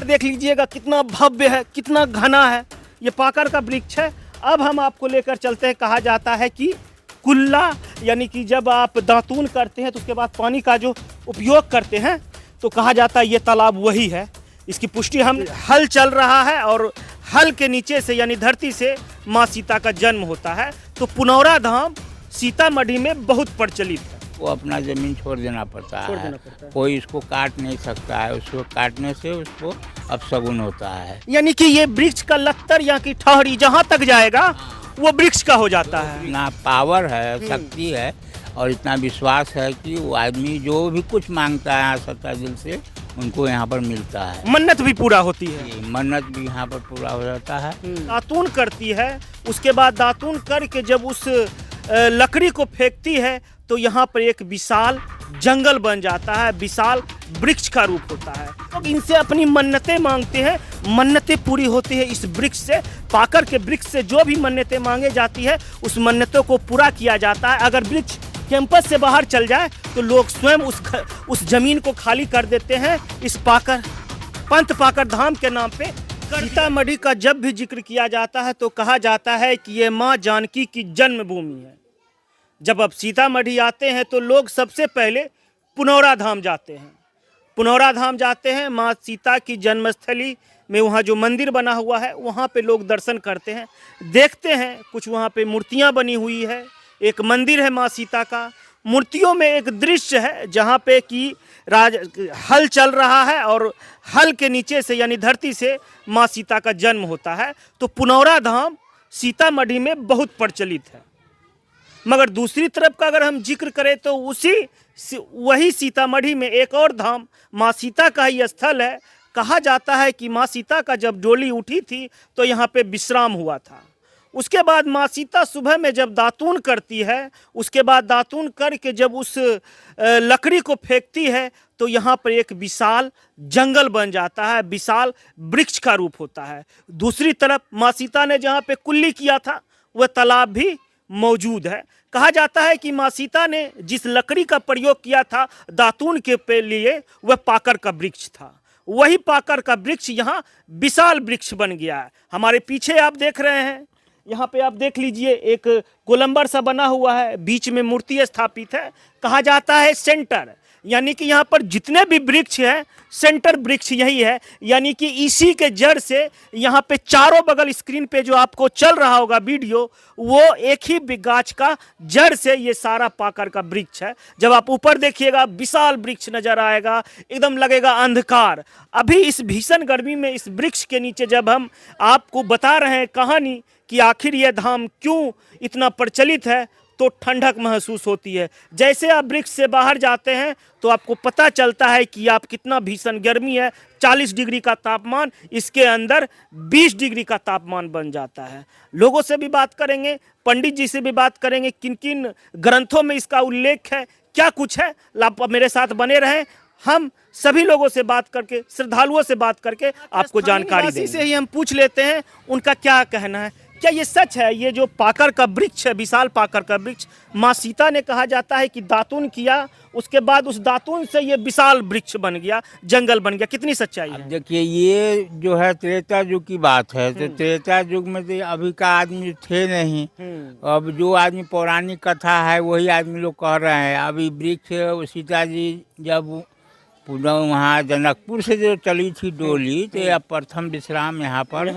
देख लीजिएगा कितना भव्य है, कितना घना है। ये पाकर का वृक्ष है। अब हम आपको लेकर चलते हैं। कहा जाता है कि कुल्ला यानी कि जब आप दातून करते हैं तो उसके बाद पानी का जो उपयोग करते हैं तो कहा जाता है ये तालाब वही है। इसकी पुष्टि हम हल चल रहा है और हल के नीचे से यानी धरती से माँ सीता का जन्म होता है। तो पुनौरा धाम सीतामढ़ी में बहुत प्रचलित है। वो अपना ज़मीन छोड़ देना पड़ता है। कोई इसको काट नहीं सकता है। उसको काटने से उसको अपशगुन होता है। यानी कि ये वृक्ष का लत्तर या की ठहरी जहाँ तक जाएगा वो वृक्ष का हो जाता है। इतना पावर है, शक्ति है और इतना विश्वास है कि वो आदमी जो भी कुछ मांगता है सच्चा दिल से उनको यहाँ पर मिलता है। मन्नत भी पूरा होती है। मन्नत भी यहाँ पर पूरा हो जाता है। दातून करती है, उसके बाद दातून करके जब उस लकड़ी को फेंकती है तो यहाँ पर एक विशाल जंगल बन जाता है, विशाल वृक्ष का रूप होता है। लोग इनसे अपनी मन्नतें मांगते हैं, मन्नतें पूरी होती है इस वृक्ष से। पाकर के वृक्ष से जो भी मन्नतें मांगे जाती है उस मन्नतों को पूरा किया जाता है। अगर वृक्ष कैंपस से बाहर चल जाए तो लोग स्वयं उस जमीन को खाली कर देते हैं। इस पाकर पंत पाकर धाम के नाम पे सीतामढ़ी का जब भी जिक्र किया जाता है तो कहा जाता है कि ये माँ जानकी की जन्मभूमि है। जब अब सीतामढ़ी आते हैं तो लोग सबसे पहले पुनौरा धाम जाते हैं। पुनौरा धाम जाते हैं, माँ सीता की जन्मस्थली में वहाँ जो मंदिर बना हुआ है वहाँ पे लोग दर्शन करते हैं, देखते हैं। कुछ वहाँ पे मूर्तियाँ बनी हुई है, एक मंदिर है माँ सीता का। मूर्तियों में एक दृश्य है जहाँ पे कि हल चल रहा है और हल के नीचे से यानी धरती से माँ सीता का जन्म होता है। तो पुनौरा धाम सीतामढ़ी में बहुत प्रचलित है। मगर दूसरी तरफ का अगर हम जिक्र करें तो वही सीतामढ़ी में एक और धाम माँ सीता का ही स्थल है। कहा जाता है कि माँ सीता का जब डोली उठी थी तो यहाँ पे विश्राम हुआ था। उसके बाद माँ सीता सुबह में जब दातून करती है, उसके बाद दातून करके जब उस लकड़ी को फेंकती है तो यहाँ पर एक विशाल जंगल बन जाता है, विशाल वृक्ष का रूप होता है। दूसरी तरफ माँ सीता ने जहाँ पे कुल्ली किया था वह तालाब भी मौजूद है। कहा जाता है कि माँ सीता ने जिस लकड़ी का प्रयोग किया था दातून के लिए वह पाकर का वृक्ष था। वही पाकर का वृक्ष यहाँ विशाल वृक्ष बन गया है। हमारे पीछे आप देख रहे हैं, यहाँ पे आप देख लीजिए एक गोलंबर सा बना हुआ है, बीच में मूर्ति स्थापित है। कहा जाता है सेंटर, यानी कि यहाँ पर जितने भी वृक्ष हैं सेंटर वृक्ष यही है। यानी कि इसी के जड़ से यहाँ पे चारों बगल स्क्रीन पे जो आपको चल रहा होगा वीडियो वो एक ही गाछ का जड़ से ये सारा पाकर का वृक्ष है। जब आप ऊपर देखिएगा विशाल वृक्ष नजर आएगा, एकदम लगेगा अंधकार। अभी इस भीषण गर्मी में इस वृक्ष के नीचे जब हम आपको बता रहे हैं कहानी कि आखिर यह धाम क्यों इतना प्रचलित है तो ठंडक महसूस होती है। जैसे आप वृक्ष से बाहर जाते हैं तो आपको पता चलता है कि आप कितना भीषण गर्मी है। 40 डिग्री का तापमान, इसके अंदर 20 डिग्री का तापमान बन जाता है। लोगों से भी बात करेंगे, पंडित जी से भी बात करेंगे किन किन ग्रंथों में इसका उल्लेख है, क्या कुछ है। आप मेरे साथ बने रहें, हम सभी लोगों से बात करके, श्रद्धालुओं से बात करके आपको जानकारी देंगे। से ही हम पूछ लेते हैं उनका क्या कहना है। क्या ये सच है, ये जो पाकर का वृक्ष है, विशाल पाकर का वृक्ष, माँ सीता ने कहा जाता है कि दातून किया, उसके बाद उस दातून से ये विशाल वृक्ष बन गया, जंगल बन गया। कितनी सच्चाई है? देखिए ये जो है त्रेता युग की बात है। तो त्रेता युग में तो अभी का आदमी थे नहीं। अब जो आदमी पौराणिक कथा है वही आदमी लोग कह रहे हैं। अभी वृक्ष सीता जी जब वहाँ जनकपुर से जो चली थी डोली तो यह प्रथम विश्राम यहाँ पर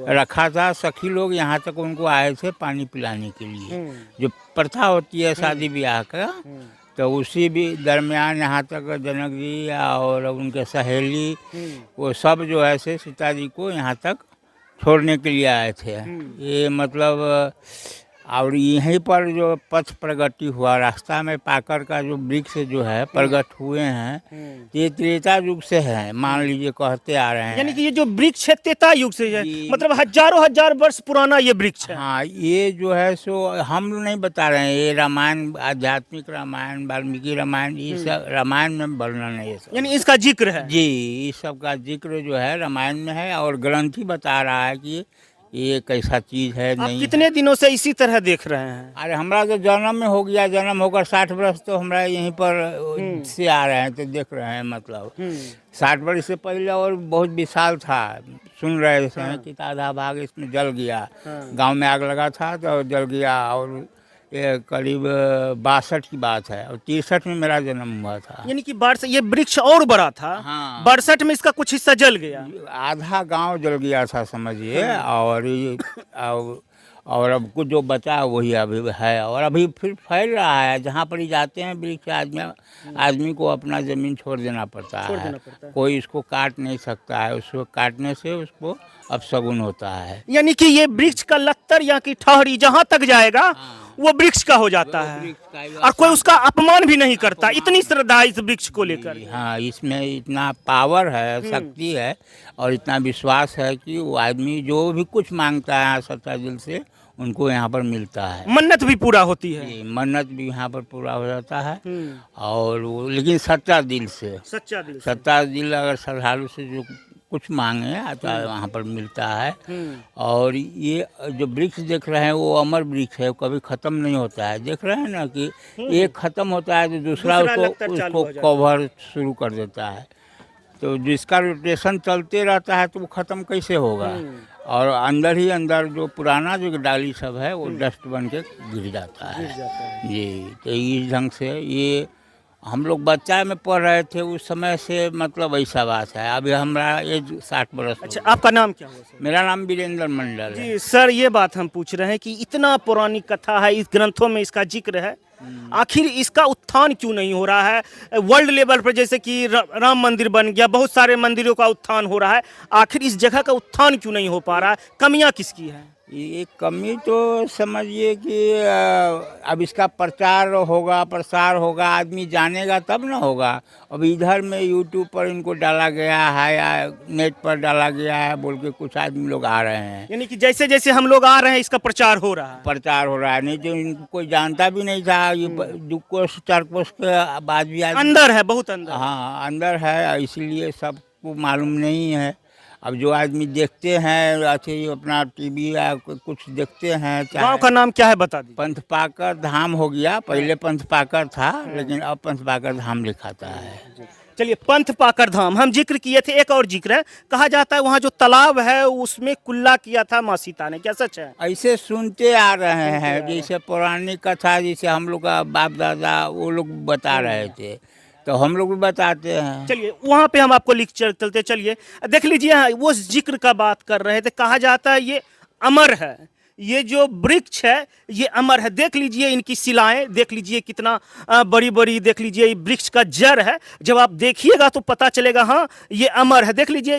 रखा था। सखी लोग यहाँ तक उनको आए थे पानी पिलाने के लिए, जो प्रथा होती है शादी ब्याह का। तो उसी भी दरमियान यहाँ तक जनक जी और उनके सहेली वो सब जो है से सीता जी को यहाँ तक छोड़ने के लिए आए थे। ये मतलब और यहीं पर जो पथ प्रगति हुआ, रास्ता में पाकर का जो वृक्ष जो है प्रगट हुए हैं, ये त्रेता युग से है, मान लीजिए कहते आ रहे हैं। यानी कि ये जो वृक्ष है त्रेता युग से है, मतलब हजारों हजार वर्ष पुराना ये वृक्ष है। हाँ, ये जो है सो हम नहीं बता रहे हैं, ये रामायण, आध्यात्मिक रामायण, वाल्मीकि रामायण, ये सब रामायण में वर्णन है। ये सब यानी इसका जिक्र है। जी, इस सब का जिक्र जो है रामायण में है और ग्रंथ ही बता रहा है कि ये एक ऐसा चीज़ है आप नहीं। कितने दिनों से इसी तरह देख रहे हैं? अरे हमरा तो जन्म में हो गया, जन्म होकर 60 वर्ष तो हमरा यहीं पर से आ रहे हैं तो देख रहे हैं। मतलब 60 वर्ष से पहले और बहुत विशाल था, सुन रहे थे कि आधा भाग इसमें जल गया। गांव में आग लगा था तो जल गया। और ये करीब 62 की बात है और 63 में मेरा जन्म हुआ था। यानी कि ये वृक्ष और बड़ा था। हाँ। 62 में इसका कुछ हिस्सा जल गया। आधा गांव जल गया था समझिए। और अब कुछ जो बचा वही अभी है और अभी फिर फैल रहा है। जहाँ पर ही जाते हैं वृक्ष आदमी को अपना ज़मीन छोड़ देना पड़ता है। कोई इसको काट नहीं सकता है, उसको काटने से उसको अपशगुन होता है। यानी कि ये वृक्ष का लत्तर या कि ठहरी जहाँ तक जाएगा वो वृक्ष का हो जाता है और कोई उसका अपमान भी नहीं करता। इतनी श्रद्धा है इस वृक्ष को लेकर। हाँ, इसमें इतना पावर है, शक्ति है और इतना विश्वास है कि वो आदमी जो भी कुछ मांगता है सच्चा दिल से उनको यहाँ पर मिलता है। मन्नत भी पूरा होती है। जी, मन्नत भी यहाँ पर पूरा हो जाता है। और वो लेकिन सच्चा दिल से, सच्चा दिल अगर श्रद्धालु से जो कुछ मांगे तो वहाँ पर मिलता है। और ये जो वृक्ष देख रहे हैं वो अमर वृक्ष है, कभी ख़त्म नहीं होता है। देख रहे हैं ना कि एक ख़त्म होता है तो दूसरा उसको कवर शुरू कर देता है। तो जिसका रोटेशन चलते रहता है तो वो ख़त्म कैसे होगा। और अंदर ही अंदर जो पुराना जो डाली सब है वो डस्ट बन के गिर जाता है। जी, तो इस ढंग से ये हम लोग बच्चा में पढ़ रहे थे उस समय से, मतलब ऐसा बात है। अभी हमारा एज 60 बरस। अच्छा, आपका नाम क्या हुआ सर? मेरा नाम वीरेंद्र मंडल है। जी सर, ये बात हम पूछ रहे हैं कि इतना पुरानी कथा है, इस ग्रंथों में इसका जिक्र है, आखिर इसका उत्थान क्यों नहीं हो रहा है? वर्ल्ड लेवल पर जैसे कि राम मंदिर बन गया, बहुत सारे मंदिरों का उत्थान हो रहा है, आखिर इस जगह का उत्थान क्यों नहीं हो पा रहा है? कमियां किसकी है? ये कमी तो समझिए कि अब इसका प्रचार होगा, प्रसार होगा, आदमी जानेगा तब ना होगा। अब इधर में यूट्यूब पर इनको डाला गया है या नेट पर डाला गया है बोल के कुछ आदमी लोग आ रहे हैं। यानी कि जैसे जैसे हम लोग आ रहे हैं इसका प्रचार हो रहा है। प्रचार हो रहा है, नहीं तो इनको कोई जानता भी नहीं था। ये 2 कोस 4 कोस के बाद भी अंदर है, बहुत अंदर। हाँ, अंदर है, इसलिए सबको मालूम नहीं है। अब जो आदमी देखते हैं अच्छे अपना टीवी या कुछ देखते हैं। गांव का नाम क्या है बता दीजिए? पंथपाकर धाम हो गया, पहले पंथपाकर था लेकिन अब पंथपाकर धाम लिखाता है। चलिए, पंथपाकर धाम हम जिक्र किए थे, एक और जिक्र है, कहा जाता है वहाँ जो तालाब है उसमें कुल्ला किया था माँ सीता ने, क्या सच है? ऐसे सुनते आ रहे हैं, जैसे पौराणिक कथा, जैसे हम लोग का बाप दादा वो लोग बता रहे थे तो हम लोग भी बताते हैं। चलिए वहाँ पे हम आपको लिख चलते, चलिए देख लीजिए। वो जिक्र का बात कर रहे थे, कहा जाता है ये अमर है, ये जो वृक्ष है ये अमर है। देख लीजिए इनकी शिलाएं, देख लीजिए कितना बड़ी बड़ी, देख लीजिए ये वृक्ष का जड़ है। जब आप देखिएगा तो पता चलेगा हाँ ये अमर है। देख लीजिए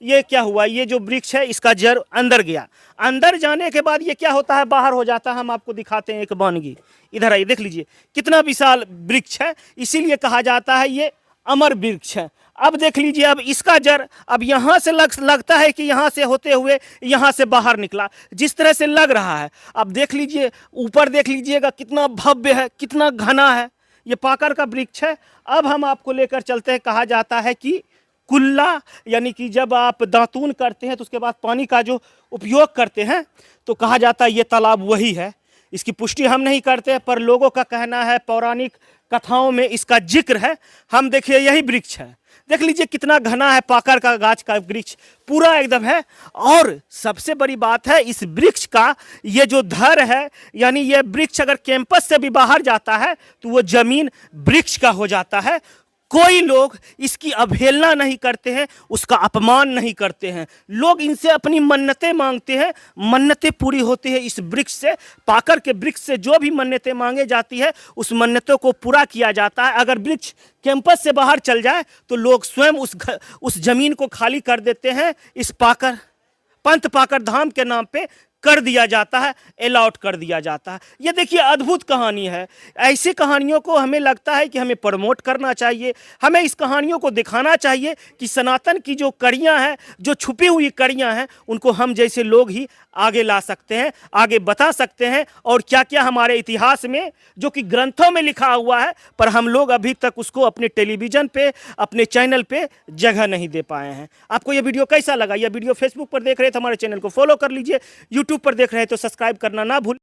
ये क्या हुआ, ये जो वृक्ष है इसका जड़ अंदर गया, अंदर जाने के बाद ये क्या होता है, बाहर हो जाता है। हम आपको दिखाते हैं एक बानगी, इधर आइए, देख लीजिए कितना विशाल वृक्ष है, इसीलिए कहा जाता है ये अमर वृक्ष है। अब देख लीजिए, अब इसका जड़ अब यहाँ से लगता है कि यहाँ से होते हुए यहाँ से बाहर निकला, जिस तरह से लग रहा है। अब देख लीजिए ऊपर, देख लीजिएगा कितना भव्य है, कितना घना है, ये पाकर का वृक्ष है। अब हम आपको लेकर चलते हैं, कहा जाता है कि कुल्ला, यानी कि जब आप दातून करते हैं तो उसके बाद पानी का जो उपयोग करते हैं तो कहा जाता है ये तालाब वही है। इसकी पुष्टि हम नहीं करते पर लोगों का कहना है, पौराणिक कथाओं में इसका जिक्र है। हम देखिए यही वृक्ष है, देख लीजिए कितना घना है, पाकर का गाछ का वृक्ष पूरा एकदम है। और सबसे बड़ी बात है इस वृक्ष का ये जो धर है, यानी ये वृक्ष अगर कैंपस से भी बाहर जाता है तो वो जमीन वृक्ष का हो जाता है। कोई लोग इसकी अवहेलना नहीं करते हैं, उसका अपमान नहीं करते हैं। लोग इनसे अपनी मन्नतें मांगते हैं, मन्नतें पूरी होती है इस वृक्ष से। पाकर के वृक्ष से जो भी मन्नतें मांगे जाती है उस मन्नतों को पूरा किया जाता है। अगर वृक्ष कैंपस से बाहर चल जाए तो लोग स्वयं उस जमीन को खाली कर देते हैं। इस पंथपाकर धाम के नाम पे कर दिया जाता है, अलॉट कर दिया जाता है। ये देखिए अद्भुत कहानी है। ऐसी कहानियों को हमें लगता है कि हमें प्रमोट करना चाहिए, हमें इस कहानियों को दिखाना चाहिए कि सनातन की जो कड़ियाँ हैं, जो छुपी हुई कड़ियाँ हैं, उनको हम जैसे लोग ही आगे ला सकते हैं, आगे बता सकते हैं। और क्या क्या हमारे इतिहास में जो कि ग्रंथों में लिखा हुआ है, पर हम लोग अभी तक उसको अपने टेलीविज़न पे, अपने चैनल पे जगह नहीं दे पाए हैं। आपको ये वीडियो कैसा लगा? यह वीडियो फेसबुक पर देख रहे हैं तो हमारे चैनल को फॉलो कर लीजिए, यूट्यूब पर देख रहे हैं तो सब्सक्राइब करना ना भूल।